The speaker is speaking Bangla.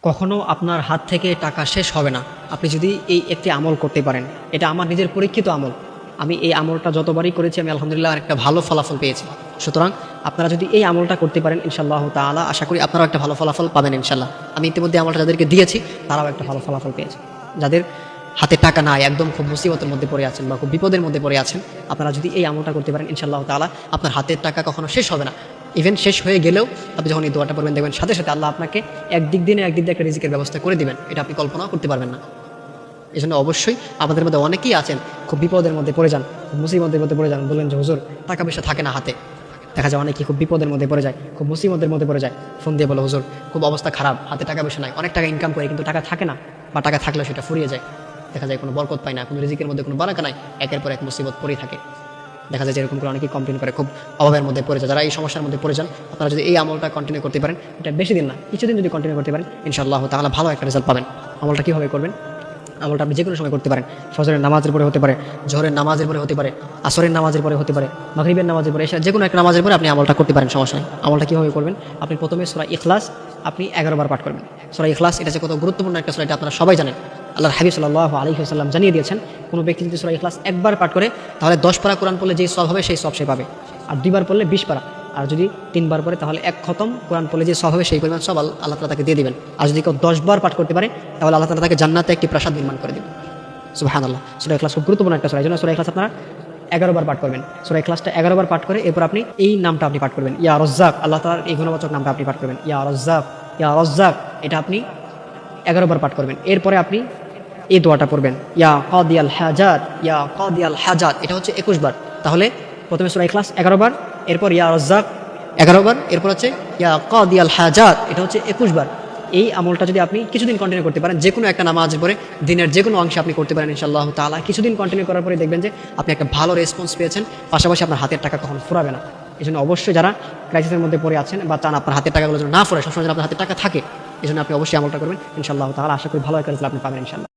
কখনো আপনার হাত থেকে টাকা শেষ হবে না আপনি যদি এই একটি আমল করতে পারেন। এটা আমার নিজের পরীক্ষিত আমল। আমি এই আমলটা যতবারই করেছি আমি আলহামদুলিল্লাহ একটা ভালো ফলাফল পেয়েছি। সুতরাং আপনারা যদি এই আমলটা করতে পারেন ইনশাআল্লাহ তাআলা আশা করি আপনারাও একটা ভালো ফলাফল পাবেন ইনশাআল্লাহ। আমি ইতিমধ্যে আমলটা যাদেরকে দিয়েছি তারাও একটা ভালো ফলাফল পেয়েছে। যাদের হাতে টাকা নাই, একদম খুব মুসিবতের মধ্যে পড়ে আছেন বা খুব বিপদের মধ্যে পড়ে আছেন, আপনারা যদি এই আমলটা করতে পারেন ইনশাআল্লাহ তাআলা আপনার হাতের টাকা কখনো শেষ হবে না। ইভেন শেষ হয়ে গেলেও আপনি যখন এই দোয়াটা পড়বেন দেখবেন সাথে সাথে আল্লাহ আপনাকে একদিক দিয়ে একটা রিজিকের ব্যবস্থা করে দিবেন। এটা আপনি কল্পনাও করতে পারবেন না। এই জন্য অবশ্যই আমাদের মধ্যে অনেকেই আছেন খুব বিপদের মধ্যে পড়ে যান, খুব মুসিবতের মধ্যে পড়ে যান, বললেন যে হুজুর টাকা পয়সা থাকে না হাতে। দেখা যায় অনেকেই খুব বিপদের মধ্যে পড়ে যায়, খুব মুসিবতের মধ্যে পড়ে যায়, ফোন দিয়ে বলে হুজুর খুব অবস্থা খারাপ, হাতে টাকা পয়সা নাই, অনেক টাকা ইনকাম করে কিন্তু টাকা থাকে না, বা টাকা থাকলেও সেটা ফুরিয়ে যায়। দেখা যায় কোনো বরকত পায় না, কোনো রিজিকের মধ্যে কোনো বারাকা নাই, একের পর এক মুসিবত পড়েই থাকে। দেখা যায় যেরকম করে অনেকেই কমপ্লেন করে খুব অভাবের মধ্যে পড়ে যায়। যারা এই সমস্যার মধ্যে পড়ে যান আপনারা যদি এই আমলটা কন্টিনিউ করতে পারেন, এটা বেশি দিন না কিছুদিন যদি কন্টিনিউ করতে পারেন ইনশাআল্লাহ তাআলা ভালো একটা রেজাল্ট পাবেন। আমলটা কীভাবে করবেন? আমলটা আপনি যে কোনো সময় করতে পারেন। ফজরের নামাজের পরে হতে পারে, জোহরের নামাজের পরে হতে পারে, আসরের নামাজের পরে হতে পারে, মাগরিবের নামাজের পরে, যে কোনো একটা নামাজের পরে আপনি আমলটা করতে পারেন, সমস্যা নেই। আমলটা কীভাবে করবেন? আপনি প্রথমে সূরা ইখলাস আপনি 11 বার পাঠ করবেন। সূরা ইখলাস এটা যে কত গুরুত্বপূর্ণ একটা সূরা এটা আপনারা সবাই জানেন। আল্লাহর হাবিব সাল্লাল্লাহু আলাইহি ওয়াসাল্লাম জানিয়ে দিয়েছেন কোনো ব্যক্তি যদি সূরা ইখলাস একবার পাঠ করে তাহলে 10 পারা কোরআন পড়লে যেই সওয়াব হবে সেই সওয়াব সে পাবে, আর 2 বার পড়লে 20 পারা, আর যদি 3 বার পড়ে তাহলে 1 খতম কোরআন পড়লে যে সওয়াব হবে সেই পরিমাণ সওয়াব আল্লাহ তাআলা তাকে দিয়ে দিবেন। আর যদি কেউ 10 বার পাঠ করতে পারে তাহলে আল্লাহ তাআলা তাকে জান্নাতে একটি প্রাসাদ নির্মাণ করে দিবেন। সুবহানাল্লাহ। সূরা ইখলাস খুব গুরুত্বপূর্ণ একটা সূরা। এই জন্য সূরা ইখলাস আপনারা 11 বার পাঠ করবেন। সূরা ইখলাসটা 11 বার পাঠ করে এরপর আপনি এই নামটা আপনি পাঠ করবেন, ইয়া রাজ্জাক। আল্লাহ তাআলার এই গুণবাচক নামটা আপনি পাঠ করবেন, ইয়া রাজ্জাক, ইয়া রাজ্জাক। এটা আপনি 11 বার পাঠ করবেন। এরপরে আপনি এই দোয়াটা পড়বেন, ইয়া কাদিয়াল হাজাত, ইয়া কাদিয়াল হাজাত। এটা হচ্ছে 21 বার। তাহলে প্রথমে সূরা ইখলাস 11 বার, এরপর ইয়া রাজ্জাক 11 বার, এরপর হচ্ছে ইয়া কাদিয়াল হাজাত, এটা হচ্ছে 21 বার। এই আমলটা যদি আপনি কিছুদিন কন্টিনিউ করতে পারেন, যে কোনো একটা নামাজের পরে দিনের যে কোনো অংশে আপনি করতে পারেন ইনশাআল্লাহ তাআলা, কিছুদিন কন্টিনিউ করার পরে দেখবেন যে আপনি একটা ভালো রেসপন্স পেয়েছেন, পাশাপাশি আপনার হাতের টাকা কখনো ফুরাবে না। এই জন্য অবশ্যই যারা ক্রাইসিসের মধ্যে পড়ে আছেন বা চান আপনার হাতের টাকাগুলো যেন না ফুরায়, সবসময় যেন আপনার হাতে টাকা থাকে, এই জন্য আপনি অবশ্যই আমলটা করবেন ইনশাআল্লাহ তাআলা। আশা করি ভালো একটা রেজাল্ট আপনি পাবেন ইনশাআল্লাহ।